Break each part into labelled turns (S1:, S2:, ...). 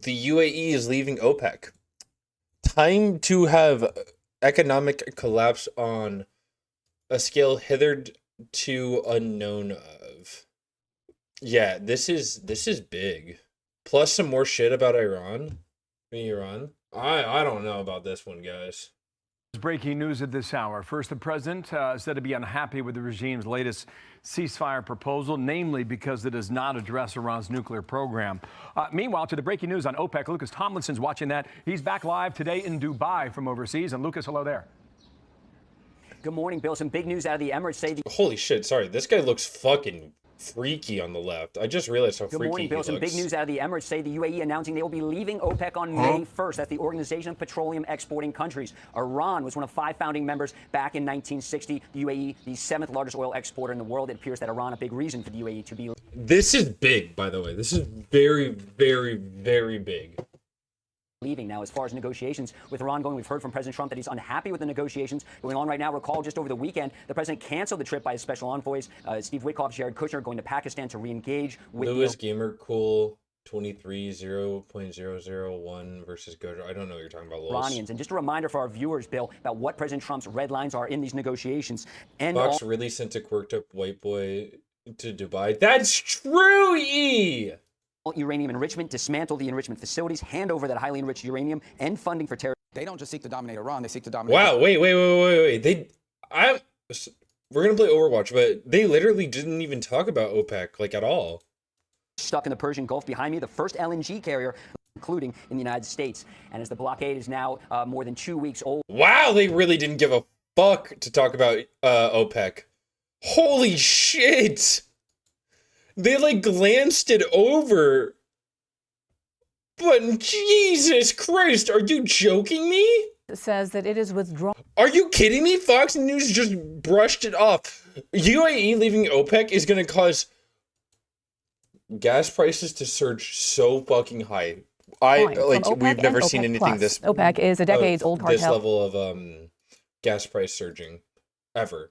S1: The UAE is leaving OPEC. Time to have economic collapse on a scale hitherto unknown of. Yeah, this is big. Plus some more shit about Iran. Iran. I don't know about this one, guys.
S2: Breaking news at this hour. First, the president said to be unhappy with the regime's latest ceasefire proposal, namely because it does not address Iran's nuclear program. Meanwhile, to the breaking news on OPEC, Lucas Tomlinson's watching that. He's back live today in Dubai from overseas. And Lucas, hello there.
S3: Good morning, Bill. Some big news out of the Emirates say
S1: Holy shit, sorry. This guy looks fucking freaky on the left. I just realized how
S3: Good
S1: freaky
S3: morning, Bill.
S1: he
S3: Some
S1: looks.
S3: big news out of the Emirates say the UAE announcing they will be leaving OPEC on May 1st. That's the Organization of Petroleum Exporting Countries. Iran was one of 5 founding members back in 1960. The UAE, the 7th largest oil exporter in the world. It appears that Iran, a big reason for the UAE to be
S1: This is big, by the way. This is very, very, very big.
S3: leaving. Now, as far as negotiations with Iran going, we've heard from President Trump that he's unhappy with the negotiations going on right now. Recall just over the weekend, the president canceled the trip by his special envoys, Steve Witkoff, Jared Kushner, going to Pakistan to re-engage with
S1: Lewis Gamer Cool 23 0.001 versus Gojo. I don't know what you're talking about, Lewis.
S3: Iranians. And just a reminder for our viewers, Bill, about what President Trump's red lines are in these negotiations. And
S1: Fox really sent a quirked up white boy to Dubai. That's true, E!
S3: uranium enrichment, dismantle the enrichment facilities, hand over that highly enriched uranium, and funding for terror.
S4: They don't just seek to dominate Iran; they seek to dominate.
S1: Wow! Wait! We're gonna play Overwatch, but they literally didn't even talk about OPEC like at all.
S3: Stuck in the Persian Gulf behind me, the first LNG carrier, including in the United States. And as the blockade is now more than 2 weeks old.
S1: Wow! They really didn't give a fuck to talk about OPEC. Holy shit! They like glanced it over. But Jesus Christ, are you joking me?
S5: Says that it is withdrawn.
S1: Are you kidding me? Fox News just brushed it off. UAE leaving OPEC is going to cause gas prices to surge so fucking high. We've never seen anything this.
S5: OPEC is a decades-old cartel.
S1: This level of gas price surging ever.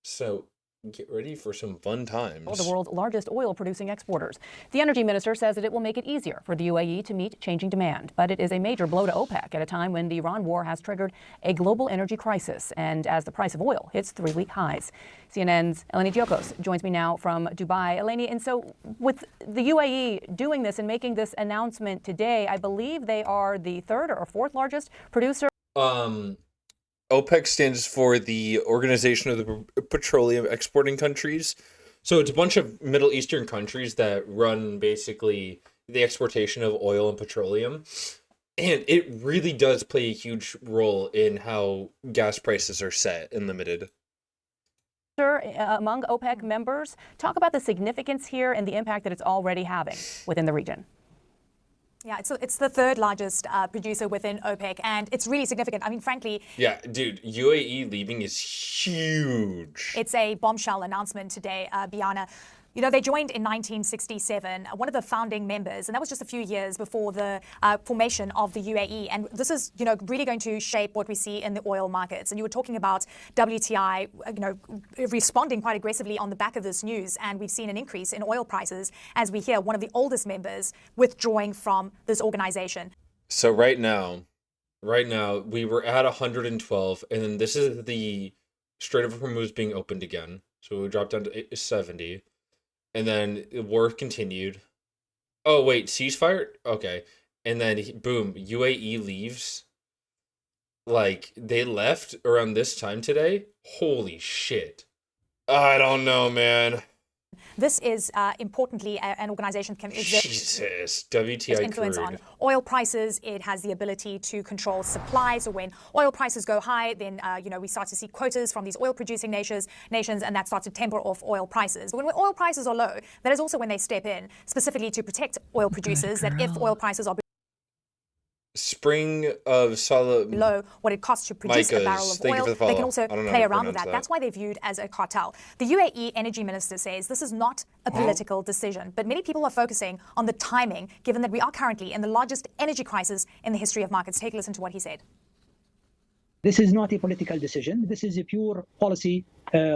S1: So get ready for some fun times.
S5: The world's largest oil-producing exporters. The energy minister says that it will make it easier for the UAE to meet changing demand. But it is a major blow to OPEC at a time when the Iran war has triggered a global energy crisis and as the price of oil hits 3-week highs. CNN's Eleni Giokos joins me now from Dubai. Eleni, and so with the UAE doing this and making this announcement today, I believe they are the 3rd or 4th largest producer.
S1: OPEC stands for the Organization of the Petroleum Exporting Countries. So it's a bunch of Middle Eastern countries that run basically the exportation of oil and petroleum. And it really does play a huge role in how gas prices are set and limited.
S5: Among OPEC members, talk about the significance here and the impact that it's already having within the region.
S6: Yeah, it's the 3rd largest producer within OPEC, and it's really significant. I mean, frankly...
S1: Yeah, dude, UAE leaving is huge.
S6: It's a bombshell announcement today, Biana. You know, they joined in 1967, one of the founding members, and that was just a few years before the formation of the UAE. And this is, you know, really going to shape what we see in the oil markets. And you were talking about WTI, you know, responding quite aggressively on the back of this news. And we've seen an increase in oil prices as we hear one of the oldest members withdrawing from this organization.
S1: So right now, we were at 112, and then this is the Strait of Hormuz being opened again. So we dropped down to 70. And then the war continued. Oh, wait, ceasefire? Okay. And then, boom, UAE leaves. Like, they left around this time today? Holy shit. I don't know, man.
S6: This is, importantly, an organization that can exert
S1: WTI
S6: influence
S1: crude
S6: on oil prices. It has the ability to control supply. So when oil prices go high, then you know, we start to see quotas from these oil-producing nations, and that starts to temper off oil prices. But when oil prices are low, that is also when they step in, specifically to protect oil producers. That if oil prices are
S1: Spring of Solid
S6: below what it costs to produce a barrel of oil, they can also play around with that. That's why they're viewed as a cartel. The UAE energy minister says this is not a political decision, but many people are focusing on the timing, given that we are currently in the largest energy crisis in the history of markets. Take a listen to what he said.
S7: This is not a political decision. This is a pure policy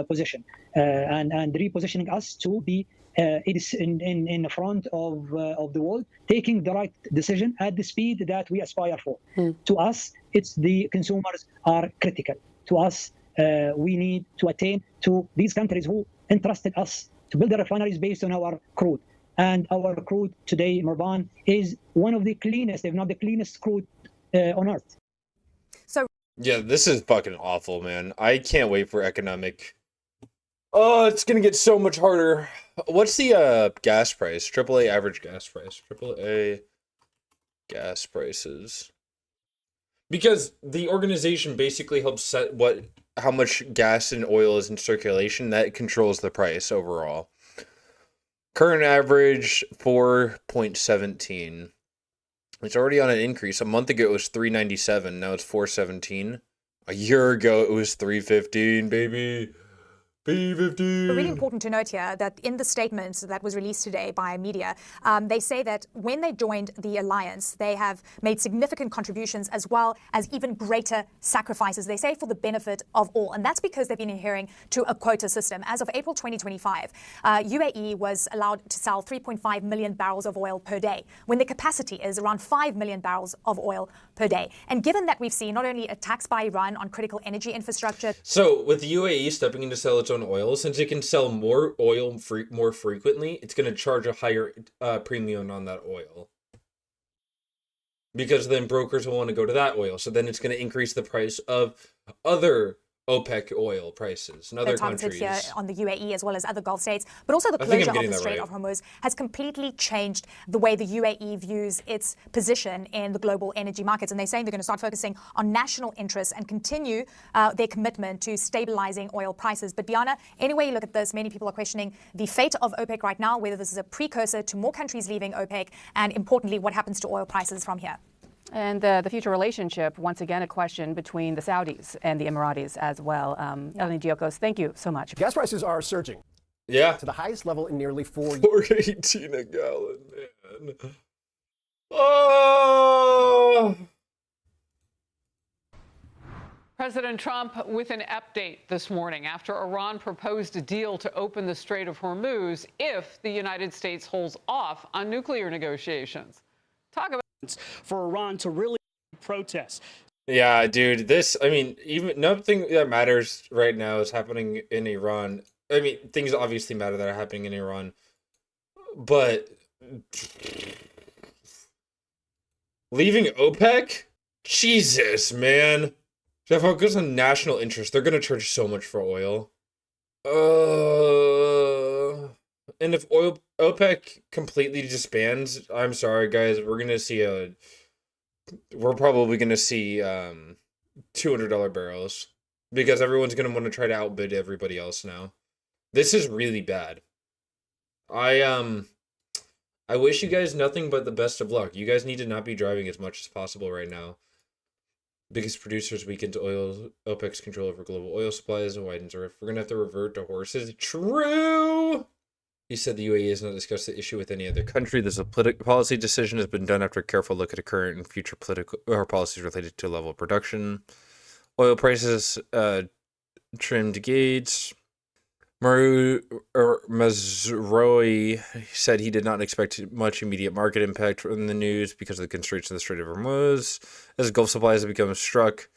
S7: position and repositioning us to be it is in the front of the world, taking the right decision at the speed that we aspire for. To us, it's the consumers are critical. To us, we need to attain to these countries who entrusted us to build the refineries based on our crude. And our crude today, Marwan, is one of the cleanest, if not the cleanest crude on earth.
S6: So
S1: Yeah, this is fucking awful, man. I can't wait for economic. Oh, it's gonna get so much harder. What's the gas price? AAA average gas price. AAA gas prices. Because the organization basically helps set how much gas and oil is in circulation. That controls the price overall. Current average 4.17. It's already on an increase. A month ago it was 397. Now it's 417. A year ago it was 315, baby.
S6: Really important to note here that in the statement that was released today by media, they say that when they joined the alliance, they have made significant contributions as well as even greater sacrifices, they say, for the benefit of all. And that's because they've been adhering to a quota system. As of April 2025, UAE was allowed to sell 3.5 million barrels of oil per day, when the capacity is around 5 million barrels of oil per day. And given that we've seen not only attacks by Iran on critical energy infrastructure.
S1: So with the UAE stepping in to sell its own oil, since it can sell more oil more frequently, it's going to charge a higher premium on that oil. Because then brokers will want to go to that oil. So then it's going to increase the price of other OPEC oil prices in other
S6: targeted
S1: countries.
S6: Here on the UAE as well as other Gulf states, but also the closure of the Strait of Hormuz has completely changed the way the UAE views its position in the global energy markets. And they're saying they're going to start focusing on national interests and continue their commitment to stabilizing oil prices. But Bianna, any way you look at this, many people are questioning the fate of OPEC right now, whether this is a precursor to more countries leaving OPEC, and importantly, what happens to oil prices from here.
S5: And the future relationship, once again, a question between the Saudis and the Emiratis as well. Eleni Giokos, thank you so much.
S8: Gas prices are surging.
S1: Yeah.
S8: To the highest level in nearly 4 years.
S1: 4.18 a gallon, man. Oh!
S9: President Trump with an update this morning after Iran proposed a deal to open the Strait of Hormuz if the United States holds off on nuclear negotiations. Talk about
S10: for Iran to really protest.
S1: Yeah, dude, even nothing that matters right now is happening in Iran. I mean, things obviously matter that are happening in Iran, but leaving OPEC? Jesus, man. If I focus on national interest, they're going to charge so much for oil. And if OPEC completely disbands, I'm sorry, guys, we're probably going to see $200 barrels because everyone's going to want to try to outbid everybody else now. This is really bad. I wish you guys nothing but the best of luck. You guys need to not be driving as much as possible right now. Biggest producers weakened OPEC's control over global oil supplies and widens our rift. We're going to have to revert to horses. True! He said the UAE has not discussed the issue with any other country. This policy decision has been done after a careful look at a current and future political or policies related to level of production. Oil prices trimmed gates. Mazroi said he did not expect much immediate market impact from the news because of the constraints of the Strait of Hormuz. As Gulf supplies have become stuck,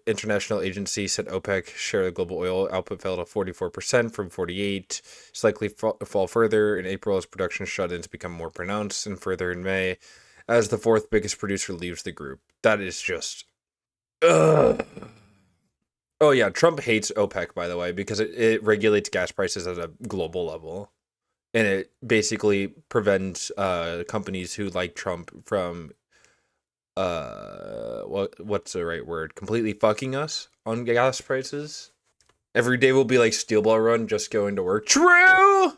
S1: international agency said OPEC share of global oil output fell to 44% from 48%. It's likely fall further in April as production shut-ins become more pronounced, and further in May as the fourth biggest producer leaves the group. That is just... Ugh. Oh yeah, Trump hates OPEC, by the way, because it regulates gas prices at a global level. And it basically prevents companies who like Trump from... what's the right word? Completely fucking us on gas prices. Every day will be like steel ball run, just going to work. True!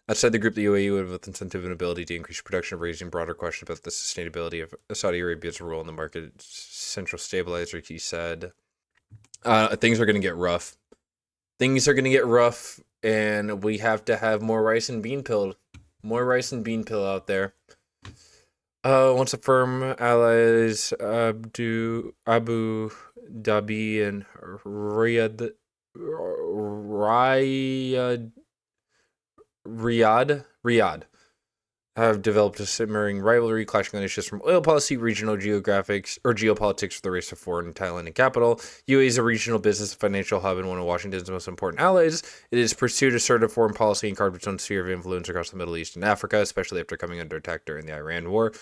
S1: Outside the group, the UAE would have the incentive and ability to increase production, raising broader questions about the sustainability of Saudi Arabia's role in the market. Central stabilizer, he said. Things are going to get rough. Things are going to get rough, and we have to have more rice and bean pill. More rice and bean pill out there. Once a firm allies Abu Dhabi and Riyadh Riyadh have developed a simmering rivalry, clashing on issues from oil policy, regional geographics, or geopolitics for the race of foreign Thailand and capital. UAE is a regional business and financial hub and one of Washington's most important allies. It has pursued assertive foreign policy and carved its own sphere of influence across the Middle East and Africa, especially after coming under attack during the Iran War.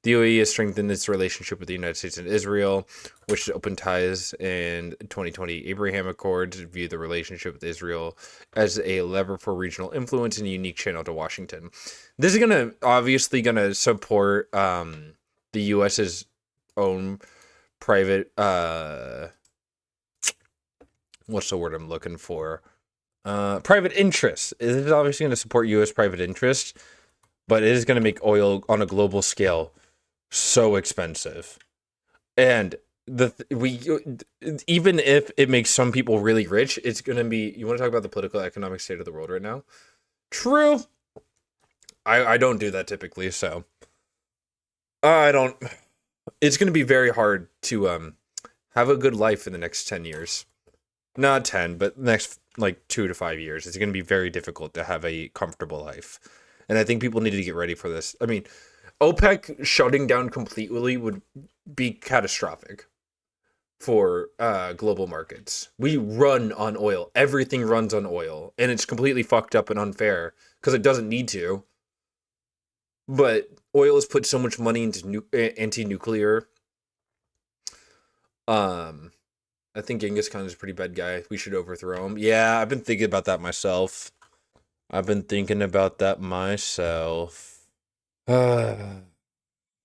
S1: The UAE has strengthened its relationship with the United States and Israel, which opened ties in 2020 Abraham Accords, view the relationship with Israel as a lever for regional influence and a unique channel to Washington. This is obviously gonna support the U.S.'s own private what's the word I'm looking for? Private interests. It is obviously going to support U.S. private interests, but it is going to make oil on a global scale so expensive. And even if it makes some people really rich, it's going to be, you want to talk about the political economic state of the world right now? True. I don't do that typically, so it's going to be very hard to have a good life in the next 10 years. Not 10, but next like 2 to 5 years. It's going to be very difficult to have a comfortable life. And I think people need to get ready for this. I mean, OPEC shutting down completely would be catastrophic for global markets. We run on oil. Everything runs on oil. And it's completely fucked up and unfair because it doesn't need to. But oil has put so much money into anti-nuclear. I think Genghis Khan is a pretty bad guy. We should overthrow him. Yeah, I've been thinking about that myself.